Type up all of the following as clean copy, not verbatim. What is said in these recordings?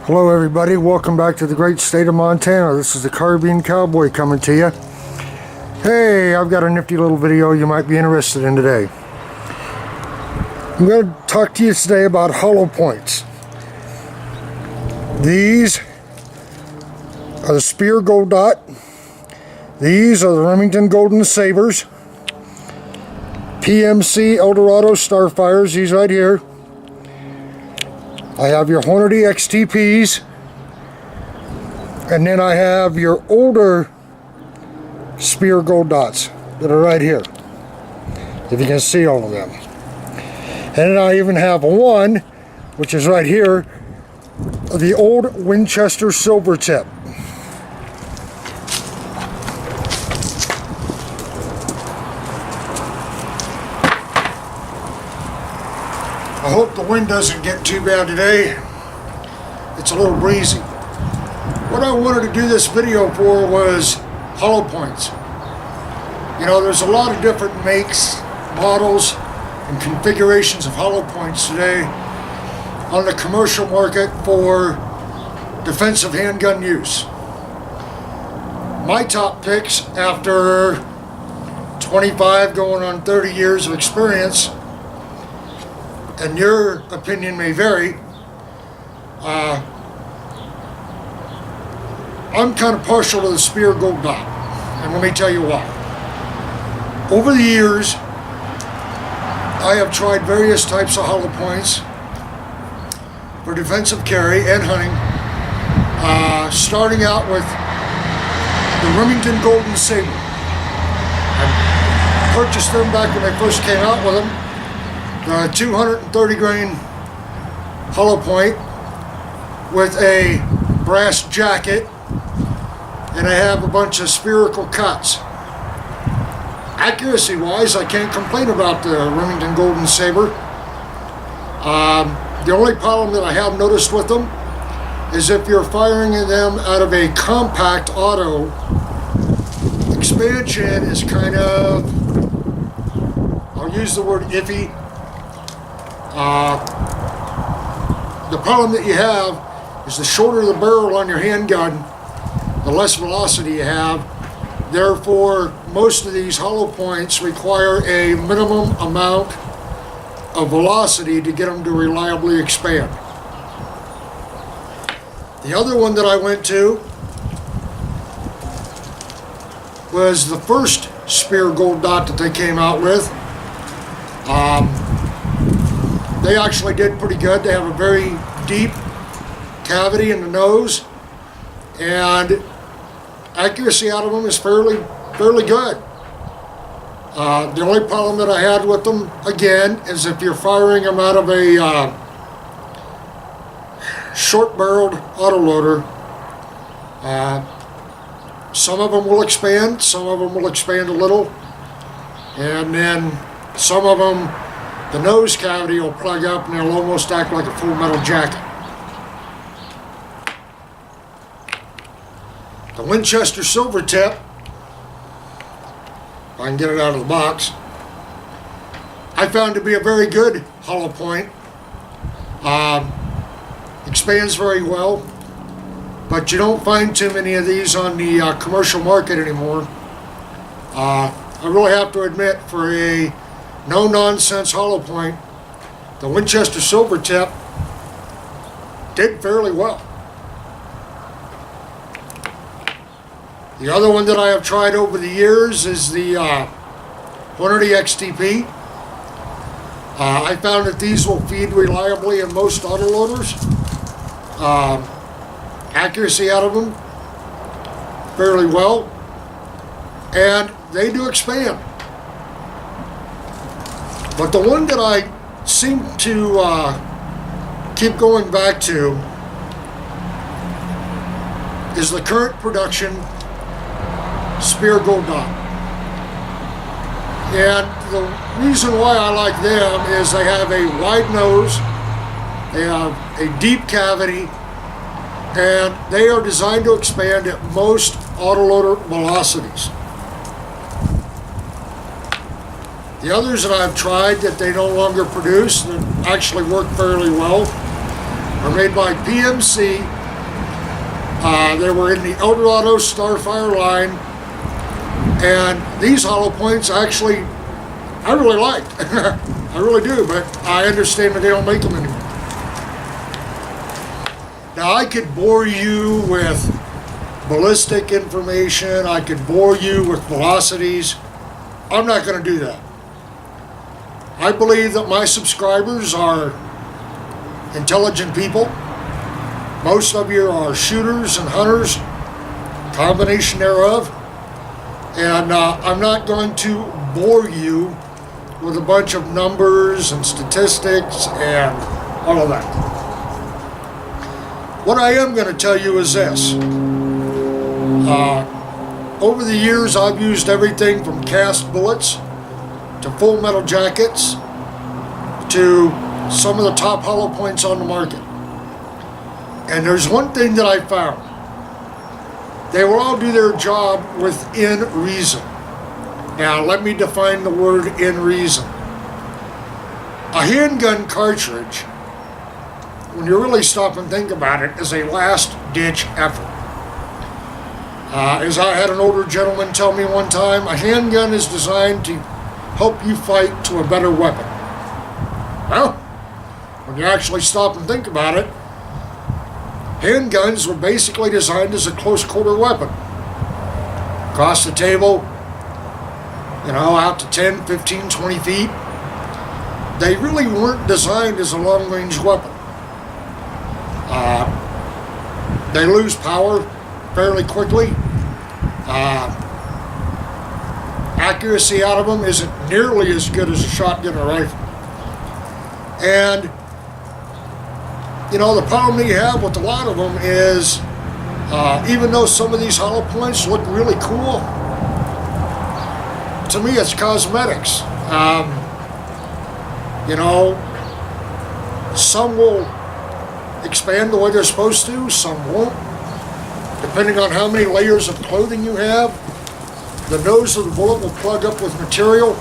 Hello everybody, welcome back to the great state of Montana. This is the Caribbean Cowboy coming to you. Hey, I've got a nifty little video you might be interested in today. I'm going to talk to you today about hollow points. These are the Speer Gold Dot. These are the Remington Golden Sabers. PMC Eldorado Starfires, these right here. I have your Hornady XTPs, and then I have your older Speer Gold Dots that are right here, if you can see all of them. And then I even have one, which is right here, the old Winchester Silvertip. I hope the wind doesn't get too bad today. It's a little breezy. What I wanted to do this video for was hollow points. You know, there's a lot of different makes, models, and configurations of hollow points today on the commercial market for defensive handgun use. My top picks, after 25 going on 30 years of experience, and your opinion may vary, I'm kind of partial to the Speer Gold Dot, and let me tell you why. Over the years, I have tried various types of hollow points for defensive carry and hunting, starting out with the Remington Golden Saber. I purchased them back when they first came out with them. The 230 grain hollow point with a brass jacket, and I have a bunch of spherical cuts. Accuracy wise, I can't complain about the Remington Golden Saber. The only problem that I have noticed with them is if you're firing them out of a compact auto, expansion is kind of, I'll use the word iffy. The problem that you have is the shorter the barrel on your handgun, the less velocity you have. Therefore, most of these hollow points require a minimum amount of velocity to get them to reliably expand. The other one that I went to was the first Speer Gold Dot that they came out with. They actually did pretty good. They have a very deep cavity in the nose, and accuracy out of them is fairly good. The only problem that I had with them, again, is if you're firing them out of a short-barreled autoloader, some of them will expand, some of them will expand a little, and then some of them, the nose cavity will plug up and they'll almost act like a full metal jacket. The Winchester Silvertip, if I can get it out of the box, I found to be a very good hollow point. Expands very well, but you don't find too many of these on the commercial market anymore. I really have to admit, for a no-nonsense hollow point, the Winchester Silvertip did fairly well. The other one that I have tried over the years is the Hornady XTP. I found that these will feed reliably in most autoloaders. Accuracy out of them fairly well, and they do expand. But the one that I seem to keep going back to is the current production Speer Gold Dot. And the reason why I like them is they have a wide nose, they have a deep cavity, and they are designed to expand at most autoloader velocities. The others that I've tried that they no longer produce that actually work fairly well are made by PMC. They were in the Eldorado Starfire line, and these hollow points actually I really liked. I really do, but I understand that they don't make them anymore. Now I could bore you with ballistic information, I could bore you with velocities. I'm not going to do that. I believe that my subscribers are intelligent people. Most of you are shooters and hunters, combination thereof. And I'm not going to bore you with a bunch of numbers and statistics and all of that. What I am going to tell you is this. Over the years, I've used everything from cast bullets to full metal jackets to some of the top hollow points on the market. And there's one thing that I found. They will all do their job within reason. Now, let me define the word in reason. A handgun cartridge, when you really stop and think about it, is a last-ditch effort. As I had an older gentleman tell me one time, a handgun is designed to help you fight to a better weapon. Well, when you actually stop and think about it, handguns were basically designed as a close-quarter weapon. Across the table, out to 10, 15, 20 feet. They really weren't designed as a long-range weapon. They lose power fairly quickly. Accuracy out of them isn't nearly as good as a shotgun or rifle. And, the problem you have with a lot of them is, even though some of these hollow points look really cool, to me it's cosmetics. Some will expand the way they're supposed to, some won't. Depending on how many layers of clothing you have, the nose of the bullet will plug up with material.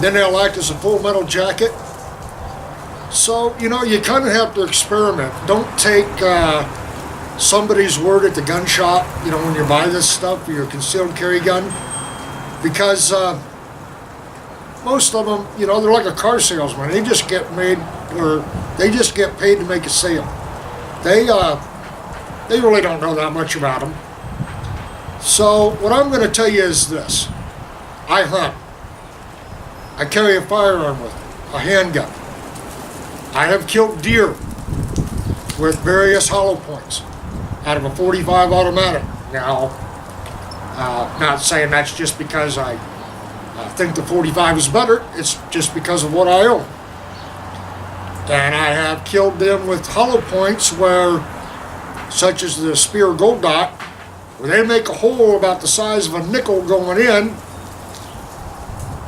Then they'll act as a full metal jacket. So, you kind of have to experiment. Don't take somebody's word at the gun shop, when you buy this stuff for your concealed carry gun. Because most of them, they're like a car salesman. They just get paid to make a sale. They really don't know that much about them. So what I'm going to tell you is this. I hunt. I carry a firearm with me, a handgun. I have killed deer with various hollow points out of a .45 automatic. Now, not saying that's just because I think the .45 is better. It's just because of what I own. And I have killed them with hollow points such as the Speer Gold Dot, where they make a hole about the size of a nickel going in,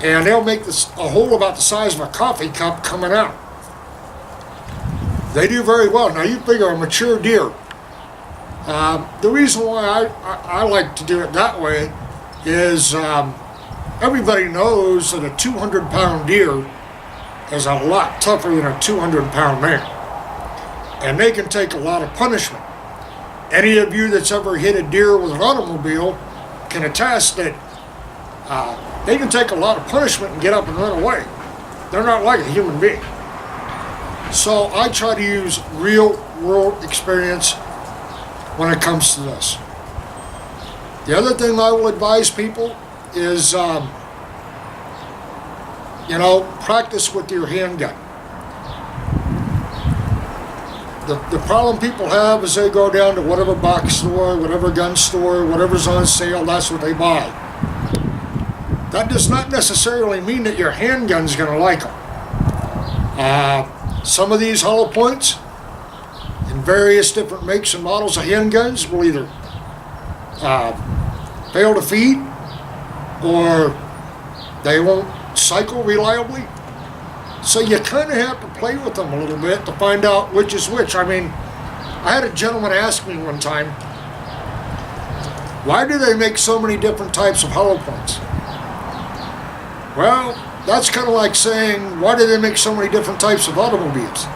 and they'll make a hole about the size of a coffee cup coming out. They do very well. Now you figure a mature deer. The reason why I like to do it that way is everybody knows that a 200-pound deer is a lot tougher than a 200-pound man. And they can take a lot of punishment. Any of you that's ever hit a deer with an automobile can attest that they can take a lot of punishment and get up and run away. They're not like a human being. So I try to use real world experience when it comes to this. The other thing I will advise people is, practice with your handgun. The problem people have is they go down to whatever box store, whatever gun store, whatever's on sale, that's what they buy. That does not necessarily mean that your handgun's going to like them. Some of these hollow points in various different makes and models of handguns will either fail to feed or they won't cycle reliably. So you kind of have to play with them a little bit to find out which is which. I mean, I had a gentleman ask me one time, why do they make so many different types of hollow points? Well, that's kind of like saying, why do they make so many different types of automobiles?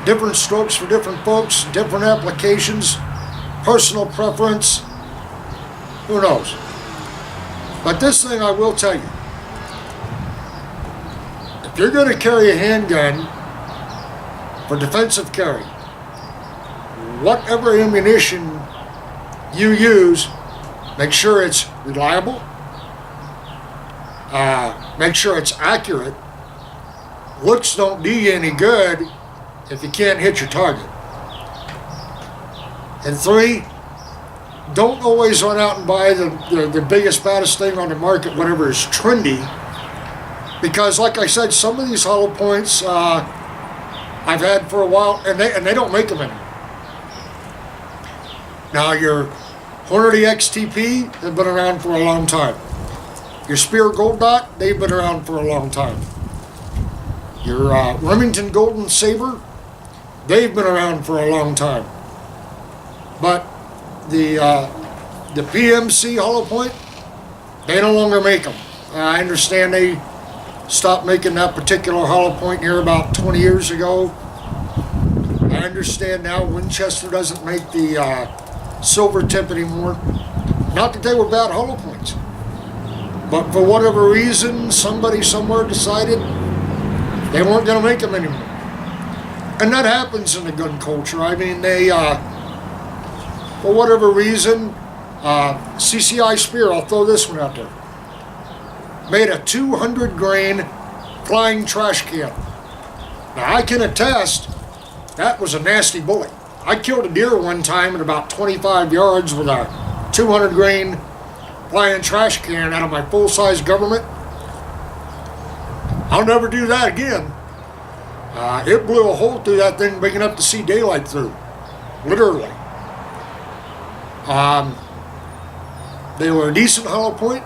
Different strokes for different folks, different applications, personal preference, who knows? But this thing I will tell you, if you're going to carry a handgun for defensive carry, whatever ammunition you use, make sure it's reliable, make sure it's accurate. Looks don't do you any good if you can't hit your target. And 3, don't always run out and buy the biggest, baddest thing on the market, whatever is trendy. Because like I said, some of these hollow points I've had for a while, and they don't make them anymore. Now your Hornady XTP have been around for a long time. Your Speer Gold Dot, they've been around for a long time. Your Remington Golden Saber, they've been around for a long time. But the PMC hollow point, they no longer make them. I understand they stopped making that particular hollow point here about 20 years ago. I understand now Winchester doesn't make the silver tip anymore. Not that they were bad hollow points, but for whatever reason, somebody somewhere decided they weren't going to make them anymore. And that happens in the gun culture. I mean, they, for whatever reason, CCI Speer, I'll throw this one out there, made a 200 grain flying trash can. Now I can attest, that was a nasty bullet. I killed a deer one time at about 25 yards with a 200 grain flying trash can out of my full-size government. I'll never do that again. It blew a hole through that thing big enough to see daylight through, literally. They were a decent hollow point.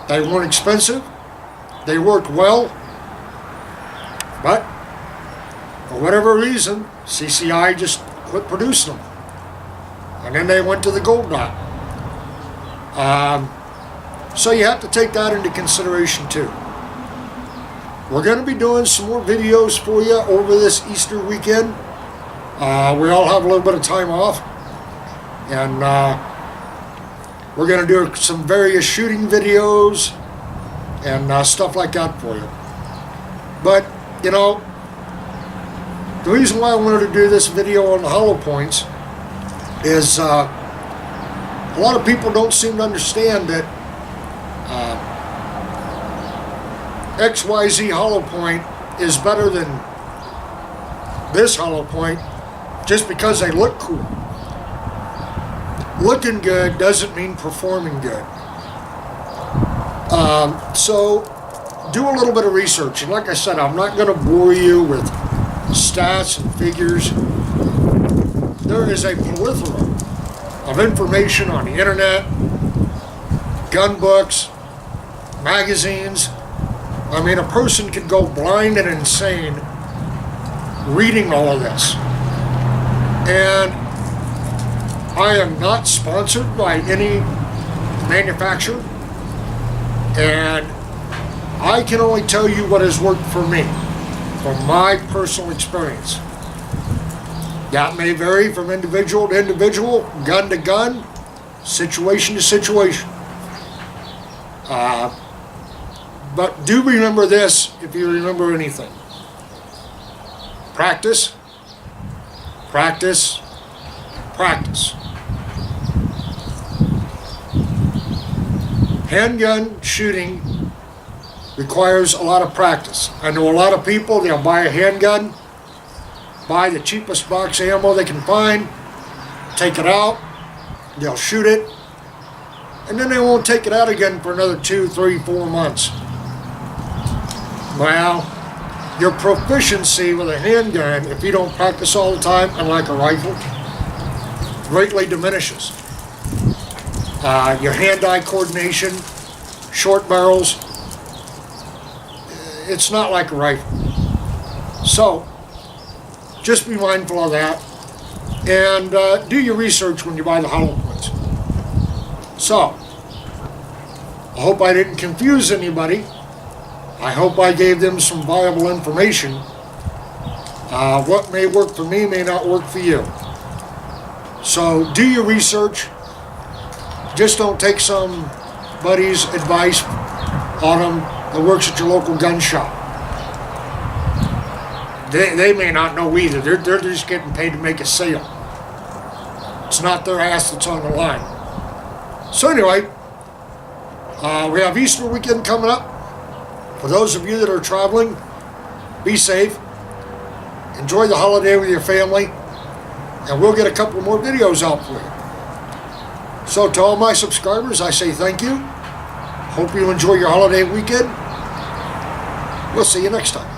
They weren't expensive. They worked well. But for whatever reason, CCI just quit producing them. And then they went to the Gold Dot. So you have to take that into consideration too. We're going to be doing some more videos for you over this Easter weekend. We all have a little bit of time off. And we're going to do some various shooting videos and stuff like that for you. But, you know, the reason why I wanted to do this video on the hollow points is a lot of people don't seem to understand that XYZ hollow point is better than this hollow point just because they look cool. Looking good doesn't mean performing good. So do a little bit of research. And like I said, I'm not going to bore you with stats and figures. There is a plethora of information on the internet, gun books, magazines. I mean, a person could go blind and insane reading all of this. And I am not sponsored by any manufacturer, and I can only tell you what has worked for me, from my personal experience. That may vary from individual to individual, gun to gun, situation to situation. But do remember this, if you remember anything. Practice, practice, practice. Handgun shooting requires a lot of practice. I know a lot of people, they'll buy a handgun, buy the cheapest box of ammo they can find, take it out, they'll shoot it, and then they won't take it out again for another 2, 3, 4 months. Well, your proficiency with a handgun, if you don't practice all the time, unlike a rifle, greatly diminishes. Your hand-eye coordination, short barrels, it's not like a rifle. So, just be mindful of that, and do your research when you buy the hollow points. So, I hope I didn't confuse anybody. I hope I gave them some viable information. What may work for me may not work for you. So do your research. Just don't take somebody's advice on them that works at your local gun shop. They may not know either. They're just getting paid to make a sale. It's not their ass that's on the line. So anyway, we have Easter weekend coming up. For those of you that are traveling, be safe. Enjoy the holiday with your family. And we'll get a couple more videos out for you. So to all my subscribers, I say thank you. Hope you enjoy your holiday weekend. We'll see you next time.